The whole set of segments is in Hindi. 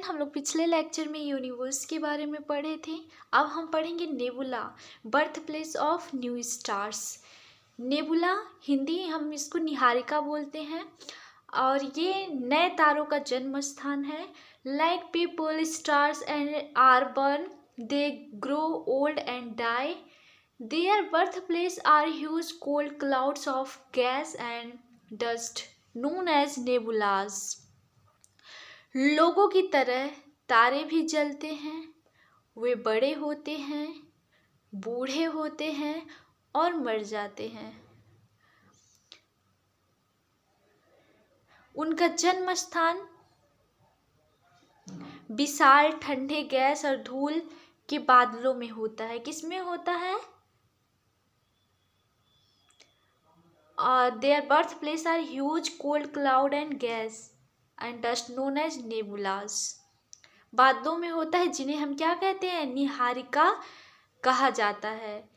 स्टूडेंट, हम लोग पिछले लेक्चर में यूनिवर्स के बारे में पढ़े थे। अब हम पढ़ेंगे nebula, birth place of new stars. Nebula Hindi हम इसको निहारिका बोलते हैं और ये नए तारों का जन्म स्थान है। Like people, stars and are born, they grow old and die. Their birth place are huge cold clouds of gas and dust known as nebulas. लोगों की तरह तारे भी जलते हैं, वे बड़े होते हैं, बूढ़े होते हैं और मर जाते हैं। उनका जन्म स्थान विशाल ठंडे गैस और धूल के बादलों में होता है। किसमें होता है? Their birth place are huge cold cloud and gas and dust known as nebulas. बादलों में होता है जिन्हें हम क्या कहते हैं? निहारिका कहा जाता है।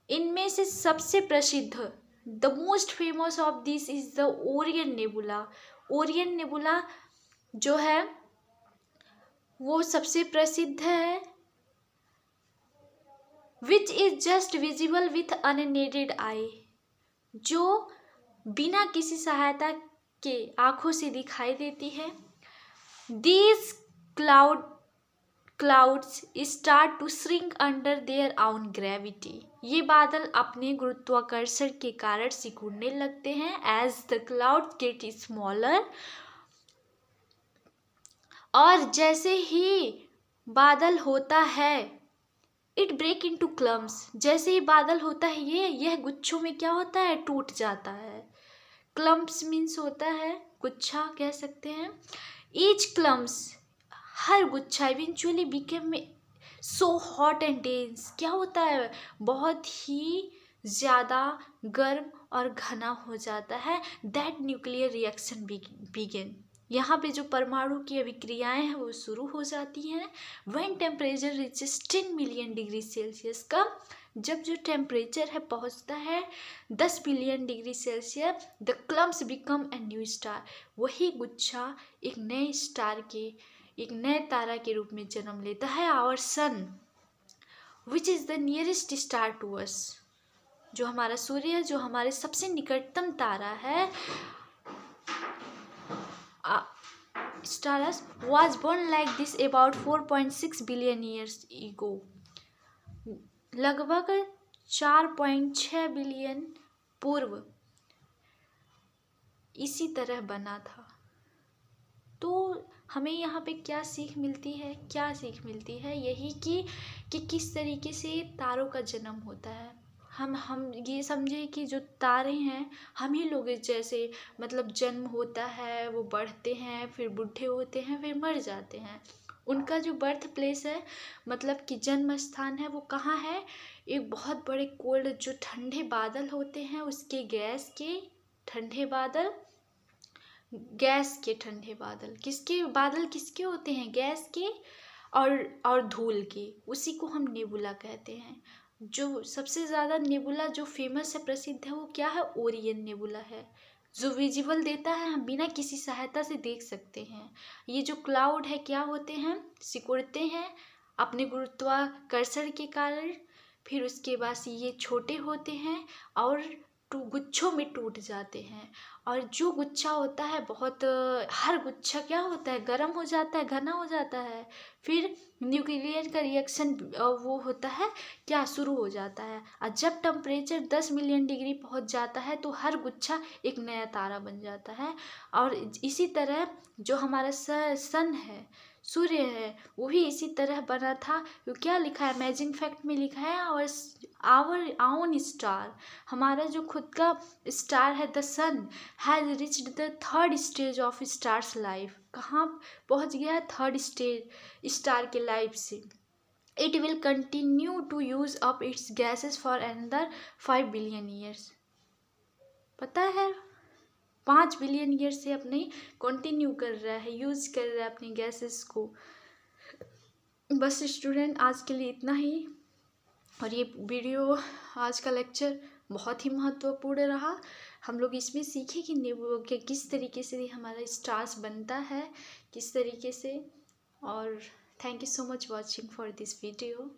इनमें से सबसे प्रसिद्ध, the most famous of this is the Orion nebula. Orion nebula जो है वो सबसे प्रसिद्ध है। Which is just visible with unaided eye, जो बिना किसी सहायता के आंखों से दिखाई देती है। These clouds start to shrink under their own gravity. ये बादल अपने गुरुत्वाकर्षण के कारण सिकुड़ने लगते हैं। As the clouds get smaller, और जैसे ही बादल होता है, it break into clumps. जैसे ही बादल होता है यह गुच्छों में क्या होता है? टूट जाता है। क्लम्प्स मीन्स होता है गुच्छा, कह सकते हैं। ईच क्लम्प्स, हर गुच्छा, eventually became so hot and dense, क्या होता है? बहुत ही ज़्यादा गर्म और घना हो जाता है। दैट न्यूक्लियर रिएक्शन बिगिन, यहाँ पे जो परमाणु की अभिक्रियाएं हैं वो शुरू हो जाती हैं। When temperature reaches 10 million degree Celsius का, जब जो टेम्परेचर है पहुंचता है 10 billion degree Celsius, the clumps become a new star. वही गुच्छा एक नए स्टार के, एक नए तारा के रूप में जन्म लेता है। Our sun which is the nearest star to us, जो हमारा सूर्य, जो हमारे सबसे निकटतम तारा है, stars was born like this about 4.6 billion years ago. लगभग 4.6 बिलियन पूर्व इसी तरह बना था। तो हमें यहाँ पे क्या सीख मिलती है? क्या सीख मिलती है? यही कि किस तरीके से तारों का जन्म होता है। हम ये समझे कि जो तारे हैं हम ही लोग जैसे, मतलब जन्म होता है, वो बढ़ते हैं, फिर बूढ़े होते हैं, फिर मर जाते हैं। उनका जो बर्थ प्लेस है, मतलब कि जन्म स्थान है, वो कहाँ है? एक बहुत बड़े कोल्ड, जो ठंडे बादल होते हैं उसके, गैस के ठंडे बादल, गैस के ठंडे बादल। किसके बादल किसके होते हैं? गैस के और धूल के। उसी को हम नेबुला कहते हैं। जो सबसे ज़्यादा नेबुला जो फेमस है, प्रसिद्ध है, वो क्या है? ओरियन नेबुला है, जो विजिबल देता है, हम बिना किसी सहायता से देख सकते हैं। ये जो क्लाउड है क्या होते हैं? सिकुड़ते हैं अपने गुरुत्वाकर्षण के कारण, फिर उसके बाद ये छोटे होते हैं और गुच्छों में टूट जाते हैं। और जो गुच्छा होता है बहुत, हर गुच्छा क्या होता है? गर्म हो जाता है, घना हो जाता है, फिर न्यूक्लियर का रिएक्शन वो होता है, क्या शुरू हो जाता है। और जब टेम्परेचर 10 मिलियन डिग्री पहुंच जाता है तो हर गुच्छा एक नया तारा बन जाता है। और इसी तरह जो हमारा सन है, सूर्य है, वो भी इसी तरह बना था। तो क्या लिखा है? अमेजिंग फैक्ट में लिखा है आवर ओन स्टार, हमारा जो खुद का स्टार है, the sun has reached the third stage of star's life. कहाँ पहुँच गया है? थर्ड स्टेज स्टार के लाइफ से। It will continue to use up its gases for another 5 billion years. पता है, 5 बिलियन ईयर से अपने कंटिन्यू कर रहा है, यूज कर रहा है अपनी गैसेस को। बस स्टूडेंट, आज के लिए इतना ही। और ये वीडियो, आज का लेक्चर बहुत ही महत्वपूर्ण रहा। हम लोग इसमें सीखे कि किस तरीके से हमारा स्टार्स बनता है, किस तरीके से और thank you so much watching for this video.